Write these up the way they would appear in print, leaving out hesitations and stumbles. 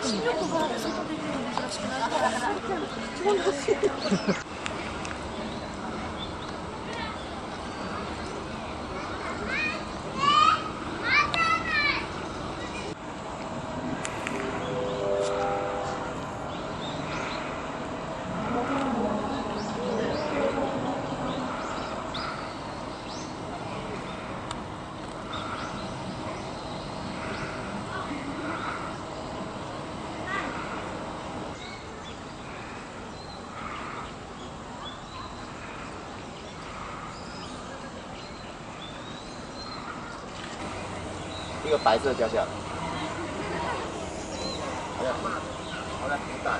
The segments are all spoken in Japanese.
視力が外出るの珍しくないから一番欲しい。一个白色掉下来。好的，好的，很大。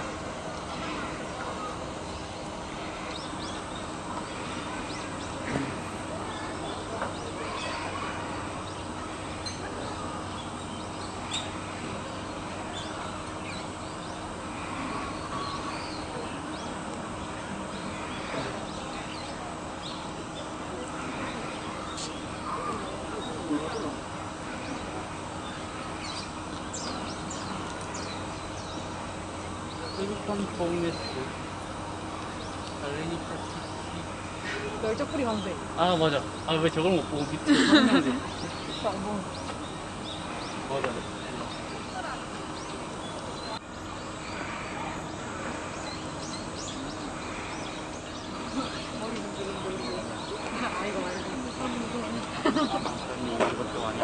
일본 동네스 달리니까 열적 뿌리 왕대. 아 맞아. 아 왜 저걸 못 보고 밑에 설명돼. 쌍봉. 맞아. 머리 문제. 아 이거 말고. 이것도 아니야.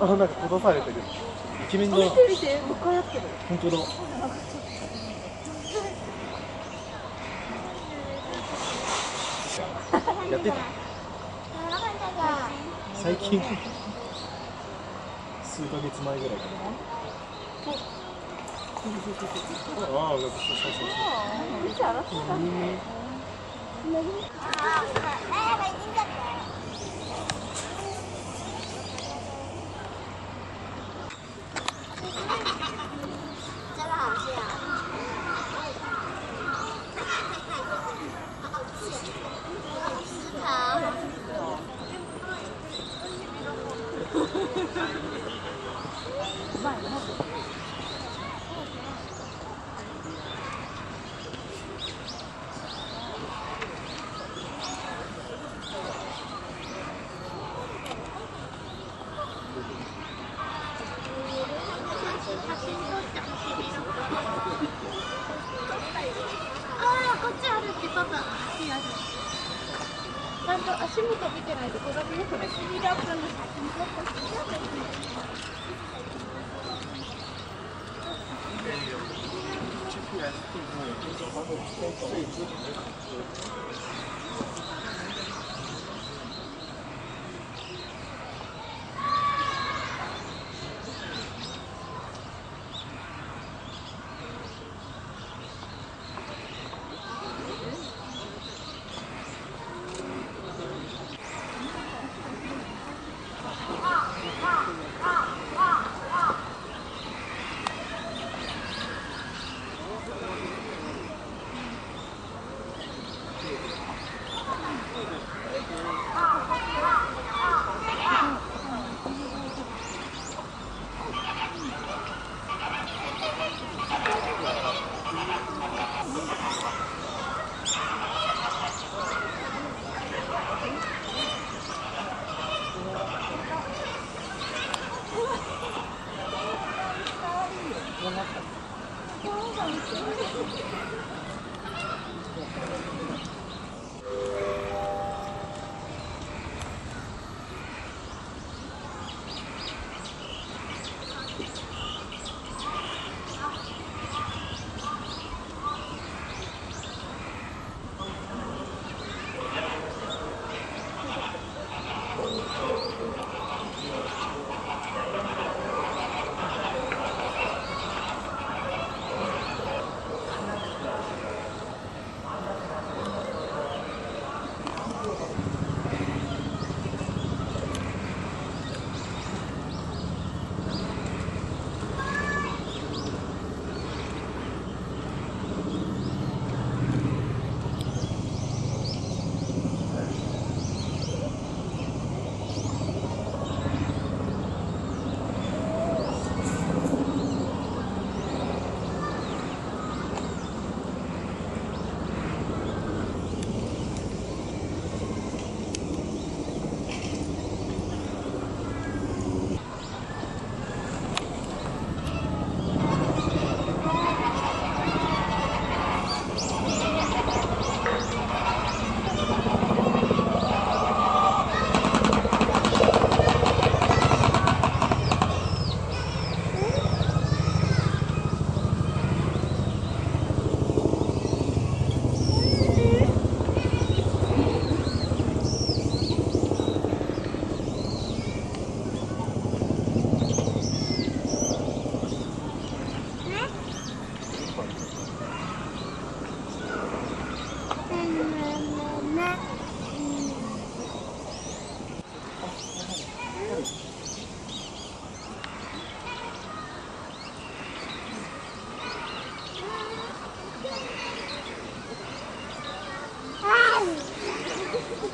あ、なんか閉ざされてる。一面が。見て見て、向かい合ってる。本当だ。やってた。最近。数ヶ月前ぐらいかな。ああ、そうそうそう。見て洗ってた。ちゃんと足元見てないとこが見えない。スピードアップの写真撮った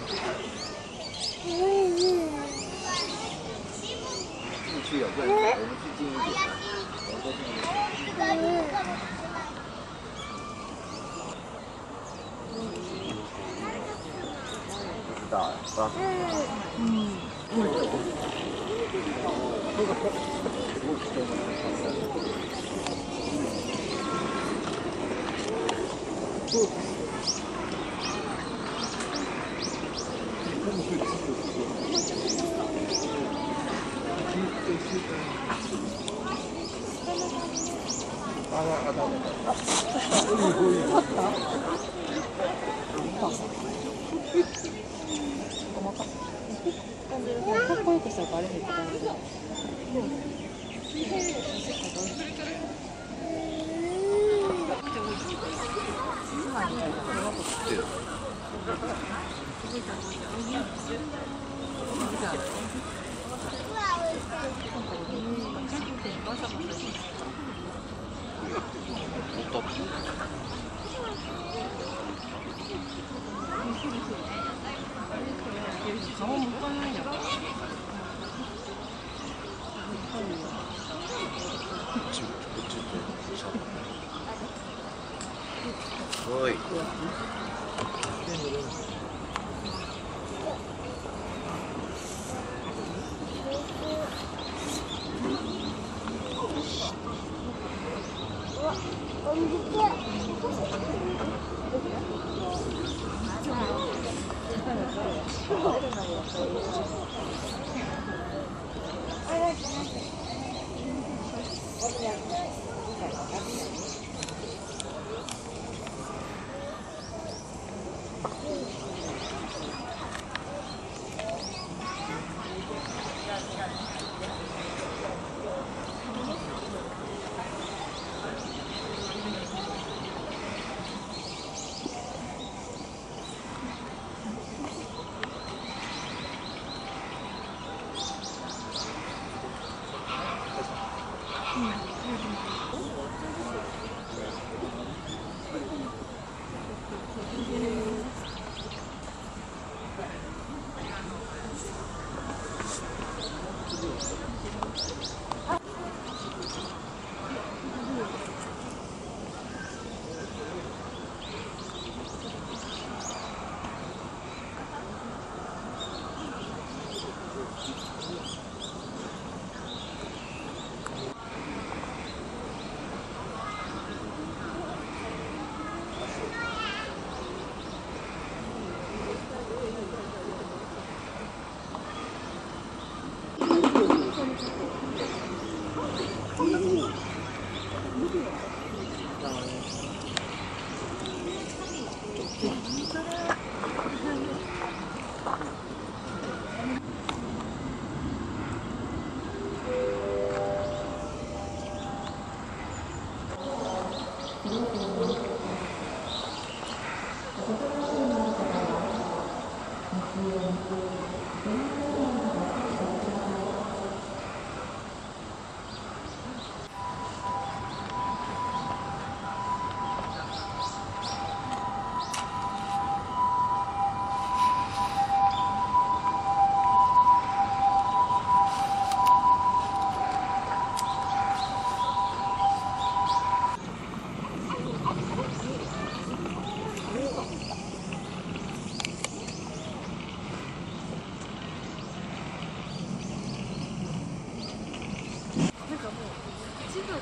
进去有问题，我们去近一点。我们都近一点。不知道哎，不知道。かっこよくしたらバレへんって感じだ。顔もったいないやん。おい。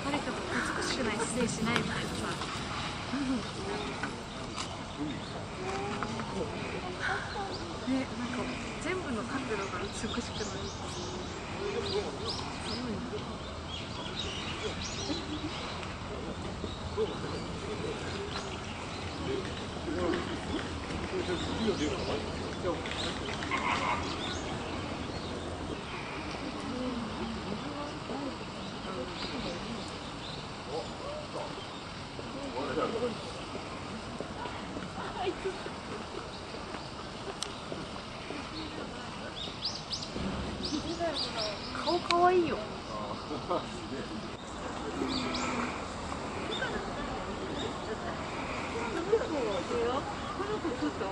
誰かと美しくない姿勢しないみたいなさ。ね、なんか全部の角度が美しくない。顔かわいいよ。この子ちょっと